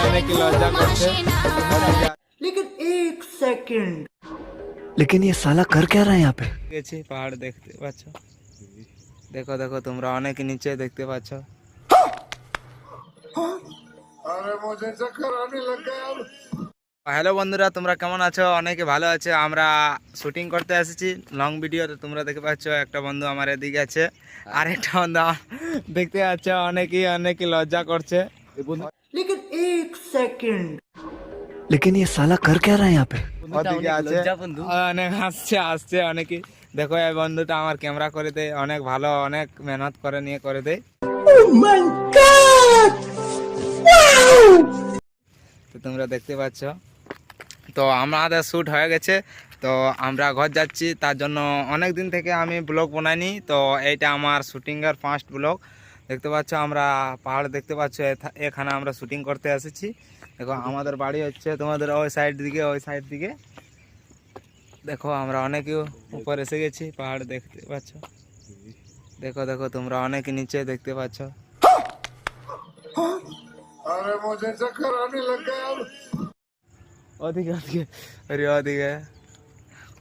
অনেকই লজ্জা করছে। लेकिन एक सेकंड लेकिन ये साला कर क्या रहा है यहाँ पे। গেছি পাহাড় দেখতে পাচ্ছ, দেখো দেখো তোমরা অনেক নিচে দেখতে পাচ্ছ। হ্যালো বন্ধুরা, তোমরা কেমন আছো? অনেকে ভালো আছে। আমরা শুটিং করতে এসেছি লং ভিডিও। তোমরা দেখতে পাচ্ছ একটা বন্ধু আমার এদিকে আছে, আর একটা বন্ধু দেখতে পাচ্ছ অনেকই লজ্জা করছে। लेकिन एक सेकंड लेकिन ये साला कर क्या रहा है यहाँ पे। ওদিকে আছে অনেক হাসছে অনেকে। দেখো এই বন্ধুটা আমার ক্যামেরা করে দেয়, অনেক ভালো, অনেক মেহনত করে নিয়ে করে দেয়। তো তোমরা দেখতে পাচ্ছ। তো আমাদের শ্যুট হয়ে গেছে, তো আমরা ঘর যাচ্ছি। তার জন্য অনেক দিন থেকে আমি ব্লগ বানাইনি, তো এইটা আমার শুটিংয়ের ফার্স্ট ব্লগ। দেখতে পাচ্ছ আমরা পাহাড় দেখতে পাচ্ছ, এখানে আমরা শুটিং করতে এসেছি। দেখো আমাদের বাড়ি হচ্ছে তোমাদের ওই সাইড দিকে। দেখো আমরা অনেকে উপর এসে গেছি, পাহাড় দেখতে পাচ্ছ। দেখো দেখো তোমরা অনেক নিচে দেখতে পাচ্ছ। ওদিকে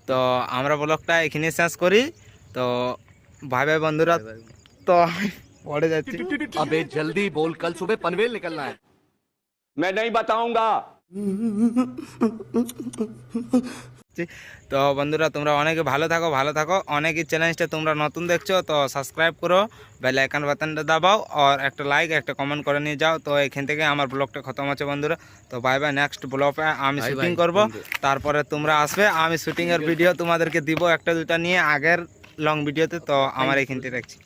তো আমরা ব্লগটা এখানে শেষ করি। তো ভাই ভাই বন্ধুরা, তো পড়ে যাচ্ছি। अबे जल्दी बोल, कल सुबह पनवेल निकलना है। मैं नहीं बताऊंगा। তো বন্ধুরা তোমরা অনেকে ভালো থাকো। অনেকেই চ্যালেঞ্জটা তোমরা নতুন দেখছো, তো সাবস্ক্রাইব করো, বেল আইকন বাটনটা দাবাও, আর একটা লাইক একটা কমেন্ট করে নিয়ে যাও। তো এখান থেকে আমার ব্লগটা খতম আছে বন্ধুরা। তো বাই বাই, নেক্সট ব্লগে আমি শুটিং করব, তারপরে তোমরা আসবে, আমি শুটিংয়ের ভিডিও তোমাদেরকে দিব একটা দুটা নিয়ে আগের লং ভিডিওতে। তো আমার এইখানটি রাখছি।